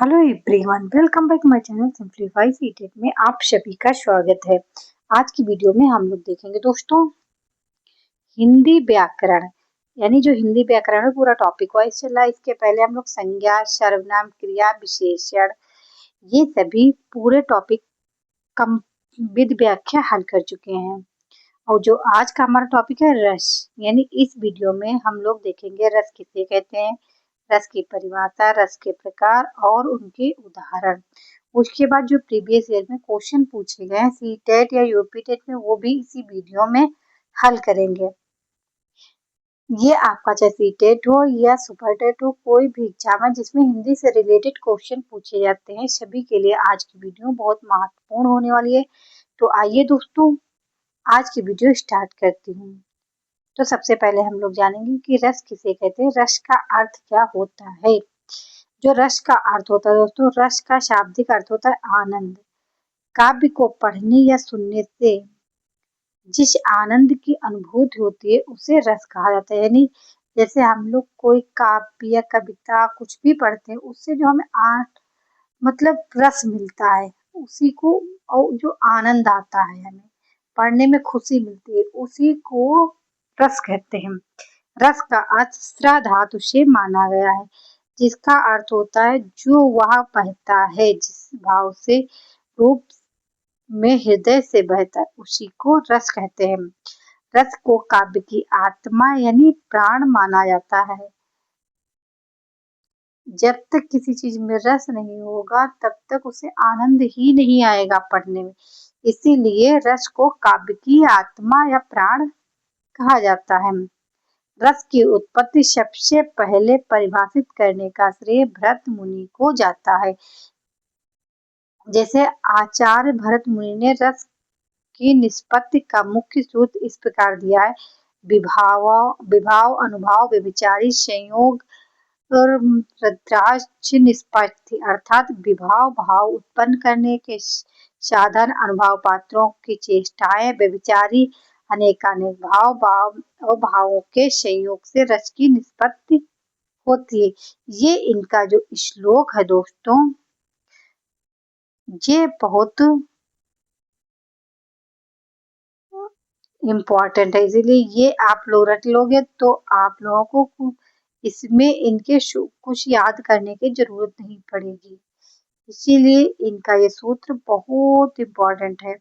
Hello everyone, welcome back my channel simplify CTET में आप सभी का स्वागत है। आज की वीडियो में हम लोग देखेंगे दोस्तों हिंदी व्याकरण, यानी जो हिंदी व्याकरण है पूरा टॉपिक वाइज चल रहा है। इसके पहले हम लोग संज्ञा, सर्वनाम, क्रिया, विशेषण ये सभी पूरे टॉपिक कम विद व्याख्या हल कर चुके हैं। और जो आज का हमारा टॉपिक है रस, यानी इस वीडियो में हम लोग देखेंगे रस किसे कहते हैं, रस की परिभाषा, रस के प्रकार और उनके उदाहरण। उसके बाद जो प्रीवियस ईयर में क्वेश्चन पूछे गए हैं सीटेट या यूपी टेट में, वो भी इसी वीडियो में हल करेंगे। ये आपका चाहे सीटेट हो या सुपर टेट हो, कोई भी एग्जाम है जिसमें हिंदी से रिलेटेड क्वेश्चन पूछे जाते हैं, सभी के लिए आज की वीडियो बहुत महत्वपूर्ण होने वाली है। तो आइए दोस्तों आज की वीडियो स्टार्ट करती हूँ। तो सबसे पहले हम लोग जानेंगे कि रस किसे कहते हैं, रस का अर्थ क्या होता है। जो रस का अर्थ होता है दोस्तों, रस का शाब्दिक अर्थ होता है आनंद। काव्य को पढ़ने या सुनने से जिस आनंद की अनुभूति होती है उसे रस कहा जाता है। यानी जैसे हम लोग कोई काव्य या कविता कुछ भी पढ़ते हैं, उससे जो हमें मतलब रस मिलता है उसी को, और जो आनंद आता है हमें पढ़ने में खुशी मिलती है, उसी को रस कहते हैं। रस का अर्थ स्रा धातु से माना गया है, जिसका अर्थ होता है जो वह बहता है, जिस भाव से रूप में हृदय से बहता है उसी को रस कहते हैं। रस को काव्य की आत्मा यानी प्राण माना जाता है। जब तक किसी चीज में रस नहीं होगा तब तक उसे आनंद ही नहीं आएगा पढ़ने में। इसीलिए रस को काव्य की आत्मा या प्राण कहा जाता है। रस की उत्पत्ति सबसे पहले परिभाषित करने का श्रेय भरत मुनि को जाता है। जैसे आचार्य भरत मुनि ने रस की निष्पत्ति का मुख्य सूत्र इस प्रकार दिया है, विभाव अनुभाव व्यभिचारी संयोग और रद्राक्ष निष्पत्ति, अर्थात विभाव भाव उत्पन्न करने के साधन, अनुभाव पात्रों की चेष्टाएं, व्यभिचारी अनेकानेक भाव और भावों के संयोग से रस की निष्पत्ति होती है। ये इनका जो श्लोक है दोस्तों, ये बहुत इम्पोर्टेंट है, इसीलिए ये आप लोग रट लोगे तो आप लोगों को इसमें इनके कुछ याद करने की जरूरत नहीं पड़ेगी। इसीलिए इनका ये सूत्र बहुत इम्पोर्टेंट है।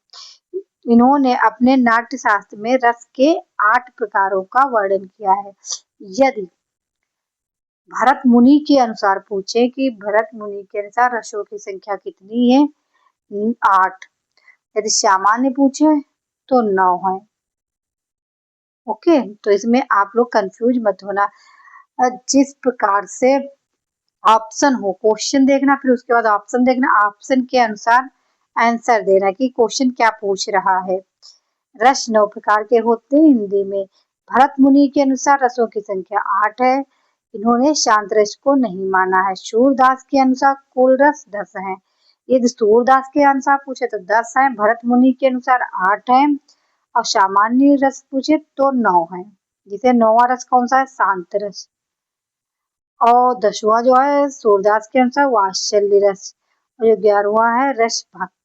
इन्होंने अपने नाट्य शास्त्र में रस के 8 प्रकारों का वर्णन किया है। यदि भरत मुनि के अनुसार पूछे कि भरत मुनि के अनुसार रसों की संख्या कितनी है, 8। यदि सामान्य पूछे तो 9 है। ओके, तो इसमें आप लोग कंफ्यूज मत होना। जिस प्रकार से ऑप्शन हो, क्वेश्चन देखना, फिर उसके बाद ऑप्शन देखना, ऑप्शन के अनुसार आंसर देना कि क्वेश्चन क्या पूछ रहा है। रस 9 प्रकार के होते हैं हिंदी में। भरत मुनि के अनुसार रसों की संख्या 8 है। इन्होंने शांत रस को नहीं माना है। सूरदास के अनुसार कुल रस 10 है। यदि सूरदास के अनुसार पूछे तो 10 है, भरत मुनि के अनुसार 8 है, और सामान्य रस पूछे तो 9 है। जिसे 9वां रस कौन सा है, शांत रस। और 10वां जो है सूरदास के अनुसार वात्सल्य रस, और जो 11वां है रस भक्ति।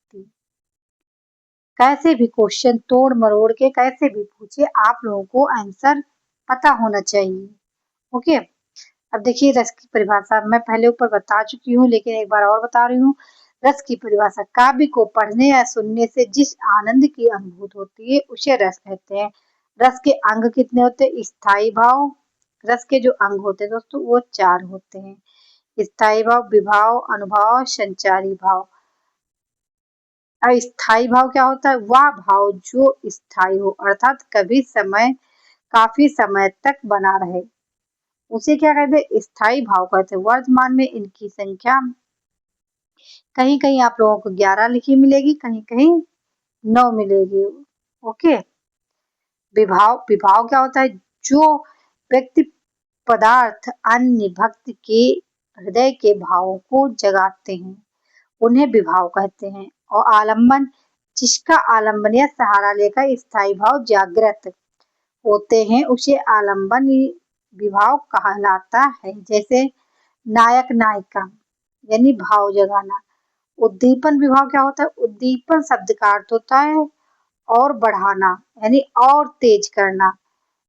कैसे भी क्वेश्चन तोड़ मरोड़ के कैसे भी पूछे, आप लोगों को आंसर पता होना चाहिए। ओके, अब देखिए रस की परिभाषा मैं पहले ऊपर बता चुकी हूँ, लेकिन एक बार और बता रही हूँ। रस की परिभाषा, काव्य को पढ़ने या सुनने से जिस आनंद की अनुभूति होती है उसे रस कहते हैं। रस के अंग कितने होते हैं, स्थायी भाव। रस के जो अंग होते हैं दोस्तों वो 4 होते हैं, स्थायी भाव, विभाव, अनुभाव, संचारी भाव। अस्थायी भाव क्या होता है, वह भाव जो स्थायी हो, अर्थात काफी समय तक बना रहे, उसे क्या कहते हैं, स्थायी भाव कहते हैं। वर्तमान में इनकी संख्या कहीं कहीं आप लोगों को 11 लिखी मिलेगी, कहीं कहीं 9 मिलेगी। ओके, विभाव क्या होता है, जो व्यक्ति पदार्थ अन्य भक्त के हृदय के भावों को जगाते हैं उन्हें विभाव कहते हैं। और आलम्बन, जिसका आलम्बन या सहारा लेकर स्थायी भाव जागृत होते हैं उसे आलम्बन विभाव कहलाता है। जैसे नायक नायिका, यानी भाव जगाना। उद्दीपन विभाव क्या होता है? उद्दीपन शब्द का अर्थ होता है और बढ़ाना, यानी और तेज करना।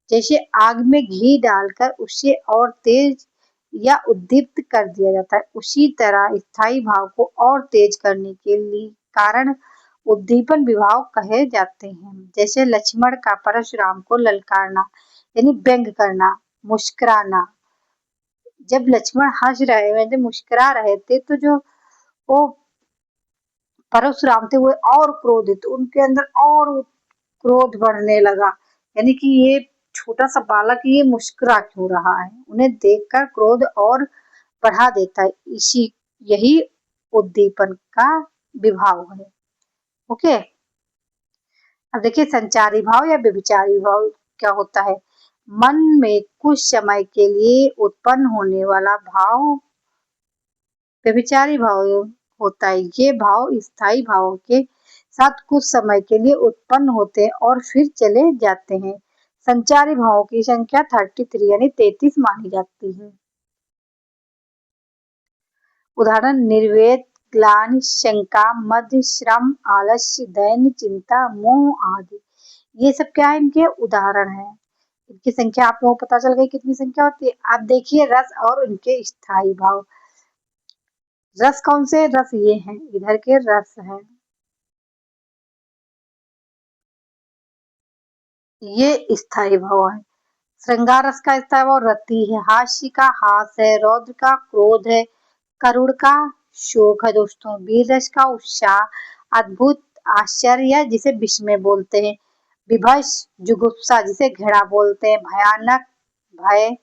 जैसे आग में घी डालकर उसे और तेज या उद्दीप्त कर दिया जाता है, उसी तरह स्थायी भाव को और तेज करने के लिए कारण उद्दीपन विभाव कहे जाते हैं। जैसे लक्ष्मण का परशुराम को ललकारना, यानी व्यंग करना, मुस्कुराना। जब लक्ष्मण हंस रहे थे, मुस्कुरा रहे थे, तो जो वो परशुराम थे वो और क्रोधित, उनके अंदर और क्रोध बढ़ने लगा, यानी कि ये छोटा सा बालक ये मुस्कुरा क्यों रहा है, उन्हें देखकर क्रोध और बढ़ा देता है। इसी यही उद्दीपन का विभाव है। ओके, अब देखिए संचारी भाव या व्यभिचारी भाव क्या होता है? मन में कुछ समय के लिए उत्पन्न होने वाला भाव व्यभिचारी भाव होता है। ये भाव स्थायी भावों के साथ कुछ समय के लिए उत्पन्न होते हैं और फिर चले जाते हैं। संचारी भावों की संख्या 33 यानी 33 मानी जाती है। उदाहरण निर्वेद, ग्लानि, शंका, मद, श्रम, आलस्य, दैन्य, चिंता, मोह आदि। ये सब क्या है? इनके उदाहरण हैं। इनकी संख्या आप लोगों को पता चल गई कितनी संख्या होती है। आप देखिए रस और उनके स्थायी भाव। रस कौन से? रस ये हैं, इधर के रस हैं, ये स्थायी भाव है। श्रृंगार रस का स्थायी भाव रति है, हास्य का हास है, रौद्र का क्रोध है, करुण का शोक है दोस्तों, वीर रस का उत्साह, अद्भुत आश्चर्य जिसे विस्मय बोलते हैं, विभस जुगुप्सा जिसे घृणा बोलते हैं, भयानक भय,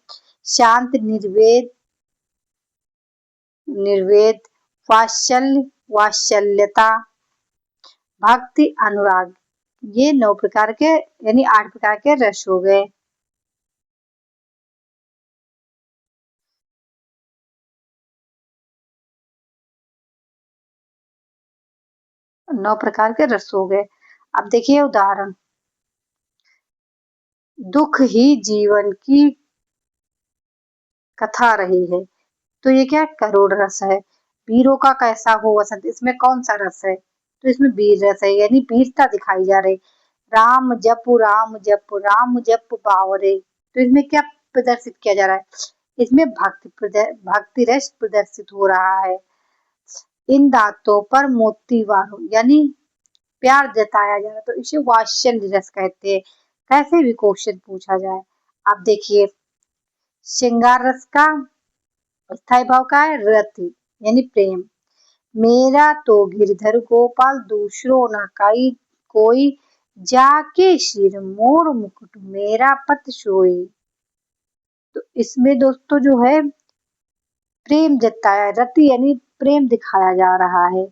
शांत निर्वेद निर्वेद, वात्सल्य वात्सल्यता, भक्ति अनुराग। ये 9 प्रकार के यानी 8 प्रकार के रस हो गए। नौ प्रकार के रस हो गए। अब देखिए उदाहरण, दुख ही जीवन की कथा रही है, तो ये क्या? करुण रस है। वीरों का कैसा हो वसंत, इसमें कौन सा रस है? तो इसमें वीर रस है, यानी वीरता दिखाई जा रही। राम जपु राम जपु राम जप बावरे, तो इसमें क्या प्रदर्शित किया जा रहा है? इसमें भक्ति रस प्रदर्शित हो रहा है। इन दांतों पर मोती वारो, यानी प्यार जताया जा रहा है, तो इसे वात्सल्य रस कहते हैं। कैसे भी क्वेश्चन पूछा जाए। आप देखिए श्रृंगार रस का स्थायी भाव का है रति, यानी प्रेम। मेरा तो गिरधर गोपाल दूसरो न काई कोई, जाके सिर मोर मुकुट मेरा पत सोई। तो इसमें दोस्तों जो है प्रेम जताया, रति यानी प्रेम दिखाया जा रहा है।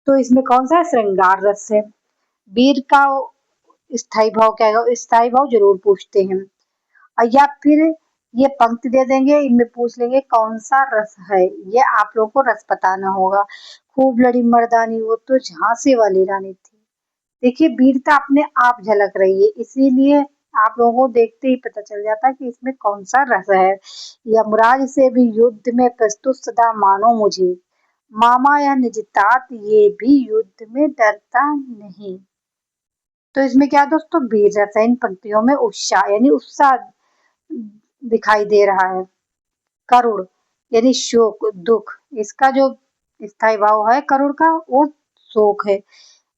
तो इसमें कौन सा श्रृंगार रस है। वीर का स्थायी भाव क्या है? स्थायी भाव जरूर पूछते हैं, और या फिर ये पंक्ति दे देंगे, इनमें पूछ लेंगे कौन सा रस है, ये आप लोगों को रस बताना होगा। खूब लड़ी मर्दानी वो तो झांसी वाली रानी थी। देखिए वीरता अपने आप झलक रही है, इसीलिए आप लोगों को देखते ही पता चल जाता है कि इसमें कौन सा रस है। यमराज से भी युद्ध में प्रस्तुत सदा मानो मुझे, मामा या निज तात ये भी युद्ध में डरता नहीं। तो इसमें क्या दोस्तों? वीर रस है। इन पंक्तियों में उत्साह यानी उत्साह दिखाई दे रहा है। करुण यानी शोक दुख, इसका जो स्थायी भाव है करुण का वो शोक है।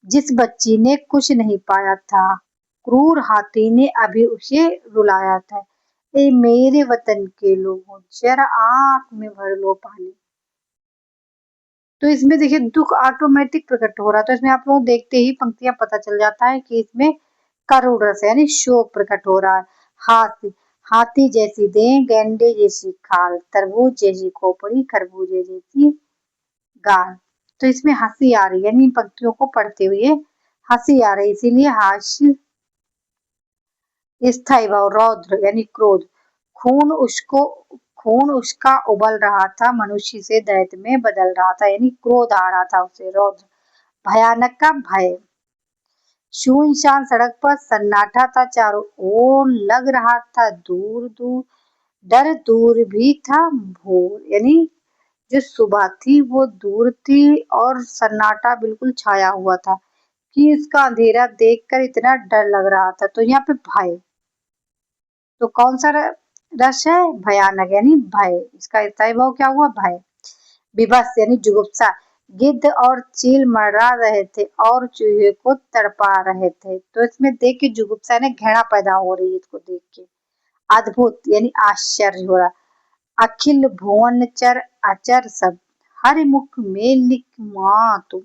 जिस बच्ची ने कुछ नहीं पाया था, क्रूर हाथी ने अभी उसे रुलाया था, ए मेरे वतन के लोगों जरा आंख में भर लो पानी। तो इसमें देखिए दुख ऑटोमेटिक प्रकट हो रहा है, तो इसमें आप लोग देखते ही पंक्तियां पता चल जाता है कि इसमें करुण रस यानी शोक प्रकट हो रहा है। हाथी, हाथी जैसी देह, गैंडे जैसी खाल, तरबूज जैसी खोपड़ी, खरबूजे जैसी गाल। तो इसमें हंसी आ रही है, यानी इन पंक्तियों को पढ़ते हुए हंसी आ रही, इसीलिए हास्य। स्थायी भाव रौद्र यानी क्रोध, खून उसको खून उसका उबल रहा था, मनुष्य से दैत्य में बदल रहा था, यानी क्रोध आ रहा था उसे, रौद्र। भयानक का भय, सुनसान सड़क पर सन्नाटा था चारों ओर, लग रहा था दूर दूर, डर दूर भी था भोर, यानी जो सुबह थी वो दूर थी और सन्नाटा बिल्कुल छाया हुआ था कि इसका अंधेरा देखकर इतना डर लग रहा था। तो यहाँ पे भय, तो कौन सा रस है? भयानक यानी भय। इसका स्थायी भाव क्या हुआ? भय। विभत्स यानी जुगुप्सा, गिद्ध और चील मर्रा रहे थे और चूहे को तड़पा रहे थे। तो इसमें देख के जुगुप्सा ने घृणा पैदा हो रही है इसको देख के। अद्भुत यानी आश्चर्य हो रहा। अखिल भुवन चर अचर सब, हरि मुख में लिख मातु,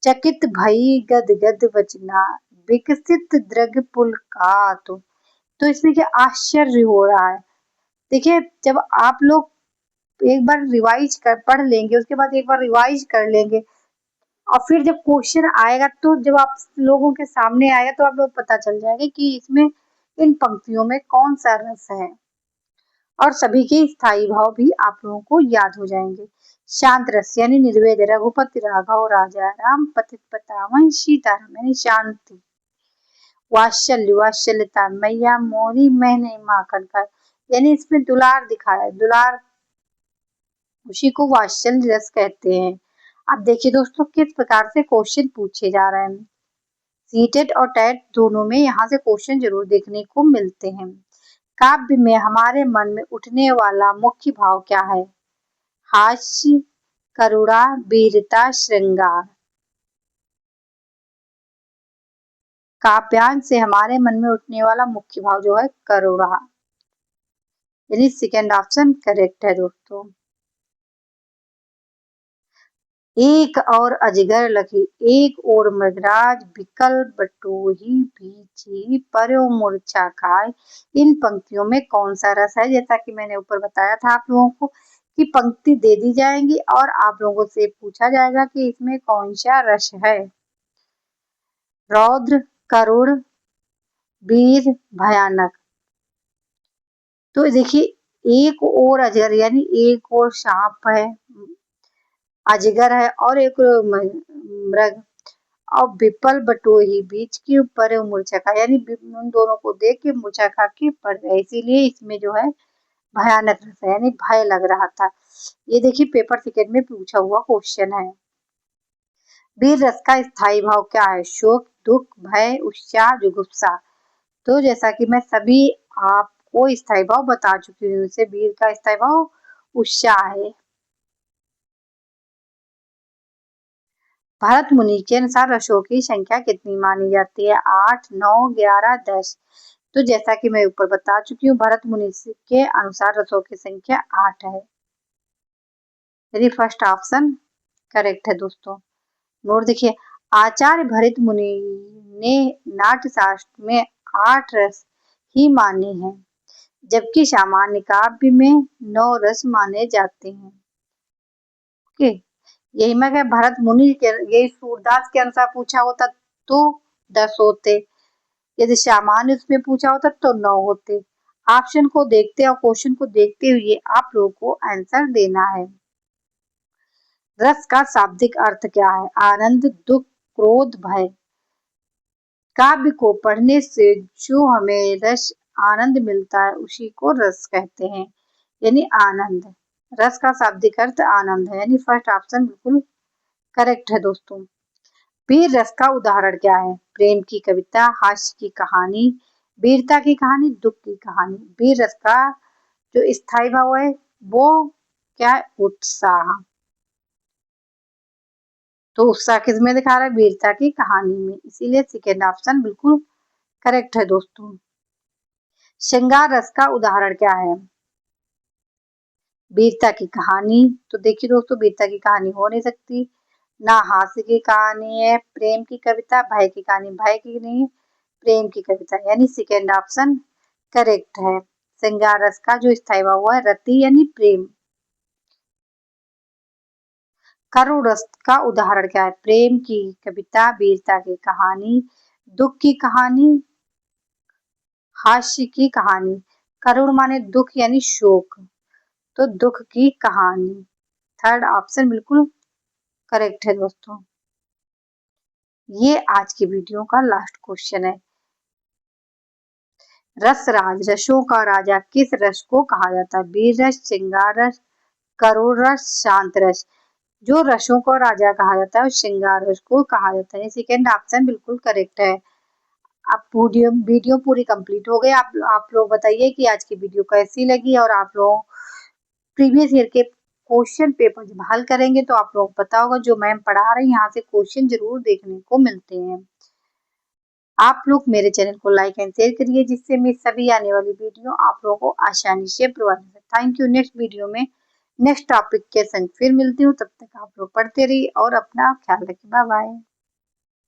चकित भई गद गद वचना, विकसित द्रग पुलकातु। तो इसमें क्या आश्चर्य हो रहा है? देखिए, जब आप लोग एक बार रिवाइज कर पढ़ लेंगे, उसके बाद एक बार रिवाइज कर लेंगे और फिर जब क्वेश्चन आएगा, तो जब आप लोगों के सामने आएगा तो आप लोग पता चल जाएगा कि इसमें इन पंक्तियों में कौन सा रस है, और सभी के स्थायी भाव भी आप लोगों को याद हो जाएंगे। शांत रस यानी निर्वेद, रघुपति राघव राजा राम, पतित पावन सीताराम यानी शांति। वात्सल्य वात्सल्यता, मैया मोरी मैंने माखन का, यानी इसमें दुलार दिखाया है, दुलार, उसी को वात्सल्य रस कहते हैं। अब देखिए दोस्तों किस प्रकार से क्वेश्चन पूछे जा रहे हैं। सीटेट और टेट दोनों में यहाँ से क्वेश्चन जरूर देखने को मिलते हैं। काव्य में हमारे मन में उठने वाला मुख्य भाव क्या है? हास्य, करुणा, वीरता, श्रृंगार। काव्यांश से हमारे मन में उठने वाला मुख्य भाव जो है करुणा, यानी सेकेंड ऑप्शन करेक्ट है दोस्तों। एक और अजगर लखी, एक और मृगराज, बिकल बटोही बीची, पर्यो मूर्छा खाए। इन पंक्तियों में कौन सा रस है? जैसा कि मैंने ऊपर बताया था आप लोगों को कि पंक्ति दे दी जाएंगी और आप लोगों से पूछा जाएगा कि इसमें कौन सा रस है। रौद्र, करुण, वीर, भयानक। तो देखिए, एक और अजगर यानी एक और सांप है, अजगर है, और एक मृग, और विपल बटोही बीच के ऊपर मूर्छा खा, यानी उन दोनों को देख के मूर्छा खा के पड़ गए, इसीलिए इसमें जो है भयानक रस है, यानी भय लग रहा था। ये देखिए पेपर सेकंड में पूछा हुआ क्वेश्चन है। वीर रस का स्थायी भाव क्या है? शोक, दुख, भय, उत्साह, जुगुप्सा। तो जैसा कि मैं सभी आपको स्थायी भाव बता चुकी हूँ, इसे वीर का स्थायी भाव उत्साह है। भरत मुनि के अनुसार रसों की संख्या कितनी मानी जाती है? 8, 9, 11, 10। तो जैसा कि मैं ऊपर बता चुकी हूँ, भरत मुनि के अनुसार रसों की संख्या 8 है, यदि फर्स्ट ऑप्शन करेक्ट है दोस्तों। नोट देखिए, आचार्य भरत मुनि ने नाट्य शास्त्र में 8 रस ही माने हैं, जबकि सामान्य काव्य में 9 रस माने जाते हैं। ओके, यही मैं क्या, भरत मुनि के, यही सूरदास के अनुसार पूछा होता तो 10 होते, यदि सामान्य उसमें पूछा होता तो 9 होते। ऑप्शन को देखते और क्वेश्चन को देखते हुए आप लोगों को आंसर देना है। रस का शाब्दिक अर्थ क्या है? आनंद, दुख, क्रोध, भय। काव्य को पढ़ने से जो हमें रस आनंद मिलता है उसी को रस कहते हैं, यानी आनंद। रस का शाब्दिक अर्थ आनंद है, यानी फर्स्ट ऑप्शन बिल्कुल करेक्ट है दोस्तों। वीर रस का उदाहरण क्या है? प्रेम की कविता, हास्य की कहानी, वीरता की कहानी, दुख की कहानी। वीर रस का जो स्थायी भाव है वो क्या है? उत्साह। तो उत्साह किस में दिखा रहा है? वीरता की कहानी में, इसीलिए सेकेंड ऑप्शन बिल्कुल करेक्ट है दोस्तों। श्रृंगार रस का उदाहरण क्या है? वीरता की कहानी। तो देखिए दोस्तों, वीरता की कहानी हो नहीं सकती, ना हास्य की कहानी है। प्रेम की कविता, भय की कहानी, भय की नहीं, प्रेम की कविता, यानी सेकेंड ऑप्शन करेक्ट है। श्रृंगार रस का जो स्थायी भाव हुआ है रति यानी प्रेम। करुण रस का उदाहरण क्या है? प्रेम की कविता, वीरता की कहानी, दुख की कहानी, हास्य की कहानी। करुण माने दुख यानी शोक, तो दुख की कहानी। थर्ड ऑप्शन बिल्कुल करेक्ट है दोस्तों। ये आज की वीडियो का लास्ट क्वेश्चन है। रस राज, रसों का राजा किस रस को कहा जाता है? वीर रस, श्रृंगार रस, करुण रस, शांत रस। जो रसों को राजा कहा जाता है और श्रृंगार रस को कहा जाता है। सेकंड ऑप्शन बिल्कुल करेक्ट है। अब वीडियो वीडियो पूरी कंप्लीट हो गई। आप लोग बताइए कि आज की वीडियो कैसी लगी, और आप लोग प्रीवियस ईयर के क्वेश्चन पेपर जब हल करेंगे तो आप लोग पता होगा जो मैम पढ़ा रही हैं यहाँ से क्वेश्चन जरूर देखने को मिलते हैं। आप लोग मेरे चैनल को लाइक एंड शेयर करिए, जिससे मैं सभी आने वाली वीडियो आप लोगों को आसानी से प्रोवाइड करें। Thank you. नेक्स्ट वीडियो में नेक्स्ट टॉपिक के संग फिर मिलती हूँ। तब तक आप लोग पढ़ते रहिए और अपना ख्याल रखिए। Bye bye.